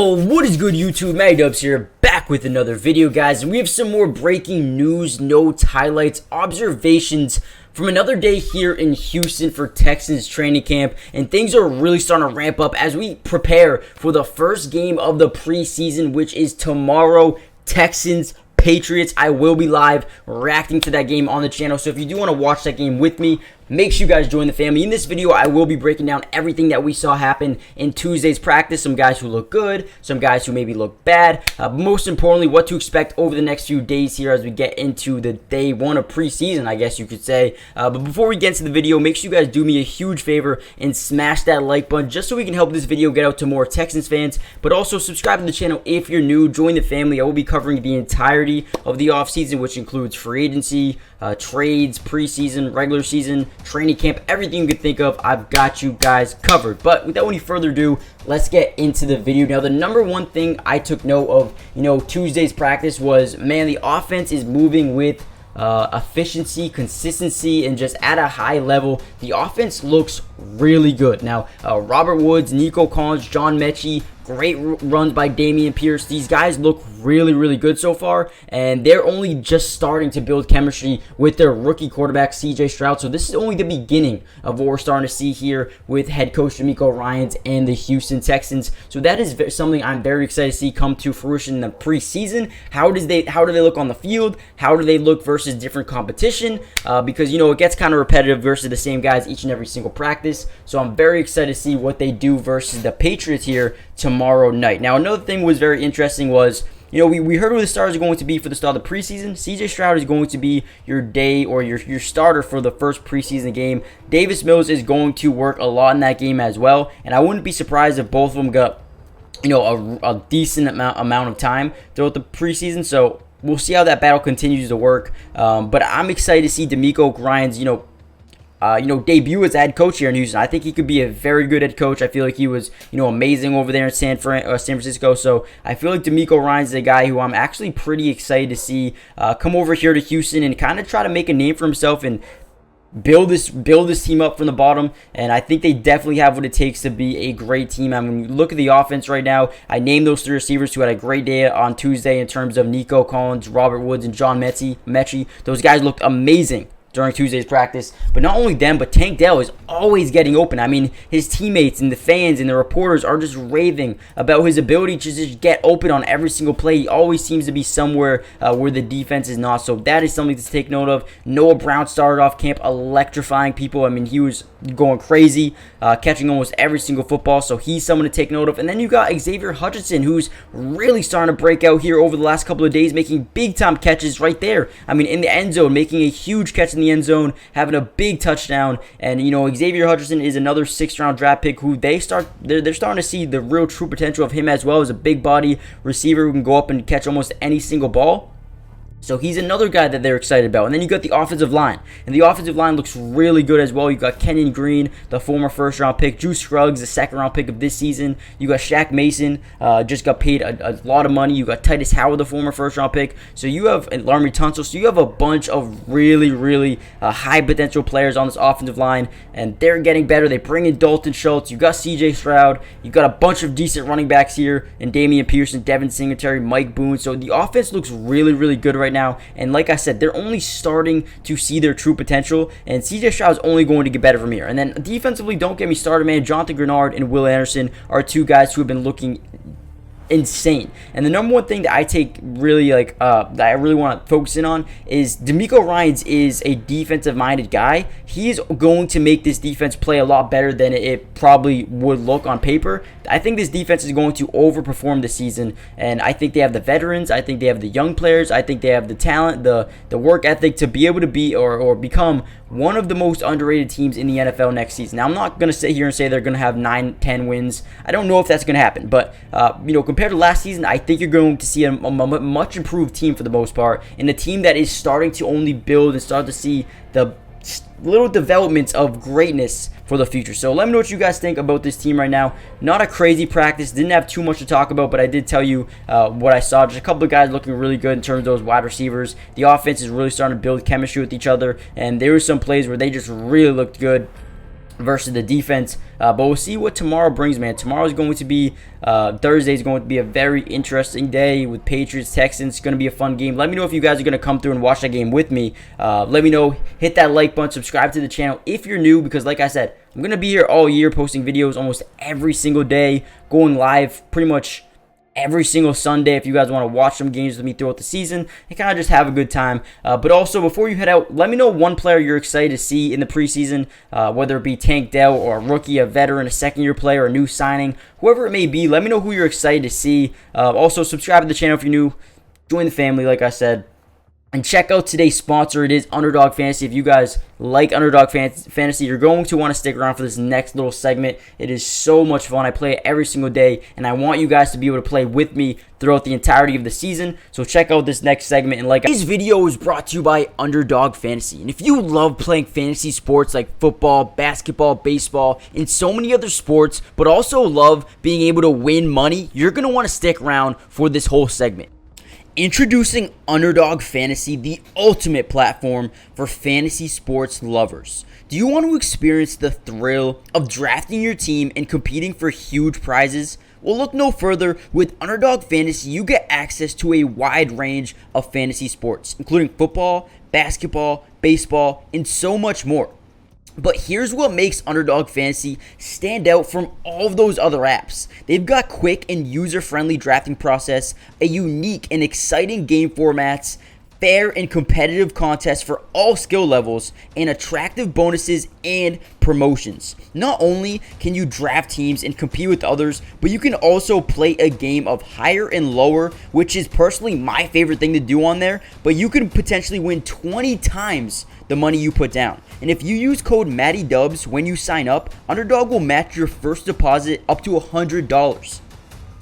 Yo, what is good YouTube? Dubs here, back with another video, guys, and we have some more breaking news, notes, highlights, observations from another day here in Houston for Texans training camp, and things are really starting to ramp up as we prepare for the first game of the preseason, which is tomorrow, Texans Patriots. I will be live reacting to that game on the channel, so if you do want to watch that game with me, make sure you guys join the family. In this video, I will be breaking down everything that we saw happen in Tuesday's practice. Some guys who look good, some guys who maybe look bad. But most importantly, what to expect over the next few days here as we get into the day one of preseason, I guess you could say. But before we get into the video, make sure you guys do me a huge favor and smash that like button just so we can help this video get out to more Texans fans. But also subscribe to the channel if you're new. Join the family. I will be covering the entirety of the offseason, which includes free agency, trades, preseason, regular season, training camp, everything you could think of. I've got you guys covered. But without any further ado, let's get into the video. Now, the number one thing I took note of, Tuesday's practice was, man, the offense is moving with efficiency, consistency, and just at a high level. The offense looks really good. Now, Robert Woods, Nico Collins, John Mechie, great runs by Dameon Pierce. These guys look really, really good so far, and they're only just starting to build chemistry with their rookie quarterback, CJ Stroud. So this is only the beginning of what we're starting to see here with head coach DeMeco Ryans and the Houston Texans. So that is something I'm very excited to see come to fruition in the preseason. How do they look on the field? How do they look versus different competition? Because it gets kind of repetitive versus the same guys each and every single practice. So I'm very excited to see what they do versus the Patriots here tomorrow night. Now, another thing was very interesting was, we heard who the stars are going to be for the start of the preseason. CJ Stroud is going to be your day or your starter for the first preseason game. Davis Mills is going to work a lot in that game as well, and I wouldn't be surprised if both of them got a decent amount of time throughout the preseason. So we'll see how that battle continues to work. But I'm excited to see DeMeco Ryans debut as head coach here in Houston. I think he could be a very good head coach. I feel like he was, amazing over there in San Francisco. So I feel like DeMeco Ryans is a guy who I'm actually pretty excited to see come over here to Houston and kind of try to make a name for himself and build this team up from the bottom. And I think they definitely have what it takes to be a great team. I mean, look at the offense right now. I named those three receivers who had a great day on Tuesday in terms of Nico Collins, Robert Woods, and John Mechie. Those guys looked amazing during Tuesday's practice. But not only them, but Tank Dell is always getting open. I mean, his teammates and the fans and the reporters are just raving about his ability to just get open on every single play. He always seems to be somewhere where the defense is not. So that is something to take note of. Noah Brown started off camp electrifying people. I mean, he was going crazy, catching almost every single football. So he's someone to take note of. And then you got Xavier Hutchinson, who's really starting to break out here over the last couple of days, making big-time catches right there. I mean, in the end zone, making a huge catch in the end zone, having a big touchdown. And Xavier Hutchinson is another 6th-round draft pick who they're starting to see the real true potential of him as well as a big body receiver who can go up and catch almost any single ball. So he's another guy that they're excited about. And then you got the offensive line. And the offensive line looks really good as well. You got Kenyon Green, the former 1st-round pick. Drew Scruggs, the 2nd-round pick of this season. You got Shaq Mason, just got paid a lot of money. You got Titus Howard, the former 1st-round pick. So you have Laremy Tunsil. So you have a bunch of really, really high potential players on this offensive line. And they're getting better. They bring in Dalton Schultz. You got CJ Stroud. You got a bunch of decent running backs here. And Dameon Pierce, Devin Singletary, Mike Boone. So the offense looks really, really good right now. And like I said, they're only starting to see their true potential, and CJ Stroud is only going to get better from here. And then defensively, don't get me started, man. Jonathan Grenard and Will Anderson are two guys who have been looking insane. And the number one thing that I take really that I really want to focus in on is DeMeco Ryans is a defensive minded guy. He's going to make this defense play a lot better than it probably would look on paper. I think this defense is going to overperform this season, and I think they have the veterans, I think they have the young players, I think they have the talent, the work ethic to be able to be or become one of the most underrated teams in the NFL next season. Now, I'm not going to sit here and say they're going to have 9-10 wins. I don't know if that's going to happen, but compared to last season, I think you're going to see a much improved team for the most part, and a team that is starting to only build and start to see the little developments of greatness for the future. So let me know what you guys think about this team right now. Not a crazy practice, didn't have too much to talk about, but I did tell you what I saw. Just a couple of guys looking really good in terms of those wide receivers. The offense is really starting to build chemistry with each other, and there were some plays where they just really looked good. versus the defense. But we'll see what tomorrow brings, man. Tomorrow's going to be, Thursday's going to be a very interesting day with Patriots, Texans. It's going to be a fun game. Let me know if you guys are going to come through and watch that game with me. Let me know. Hit that like button. Subscribe to the channel if you're new, because like I said, I'm going to be here all year posting videos almost every single day, going live pretty much every single Sunday if you guys want to watch some games with me throughout the season and kind of just have a good time. But also, before you head out, let me know one player you're excited to see in the preseason, whether it be Tank Dell or a rookie, a veteran, a second-year player, a new signing, whoever it may be. Let me know who you're excited to see. Also, subscribe to the channel if you're new. Join the family, like I said. And check out today's sponsor. It is Underdog Fantasy. If you guys like Underdog Fantasy, you're going to want to stick around for this next little segment. It is so much fun. I play it every single day, and I want you guys to be able to play with me throughout the entirety of the season. So check out this next segment. And like, today's video is brought to you by Underdog Fantasy. And if you love playing fantasy sports like football, basketball, baseball, and so many other sports, but also love being able to win money, you're going to want to stick around for this whole segment. Introducing Underdog Fantasy, the ultimate platform for fantasy sports lovers. Do you want to experience the thrill of drafting your team and competing for huge prizes? Well, look no further. With Underdog Fantasy, you get access to a wide range of fantasy sports, including football, basketball, baseball, and so much more. But here's what makes Underdog Fantasy stand out from all of those other apps. They've got quick and user-friendly drafting process, a unique and exciting game formats, fair and competitive contests for all skill levels, and attractive bonuses and promotions. Not only can you draft teams and compete with others, but you can also play a game of higher and lower, which is personally my favorite thing to do on there, but you can potentially win 20 times the money you put down. And if you use code MattyDubs when you sign up, Underdog will match your first deposit up to $100.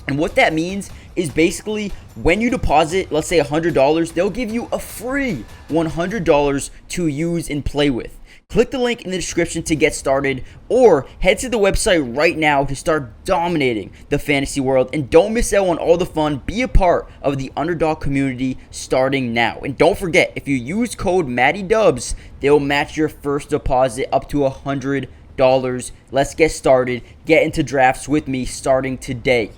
And what that means is basically when you deposit, let's say $100, they'll give you a free $100 to use and play with. Click the link in the description to get started, or head to the website right now to start dominating the fantasy world. And don't miss out on all the fun. Be a part of the Underdog community starting now. And don't forget, if you use code MattyDubs, they'll match your first deposit up to $100. Let's get started. Get into drafts with me starting today.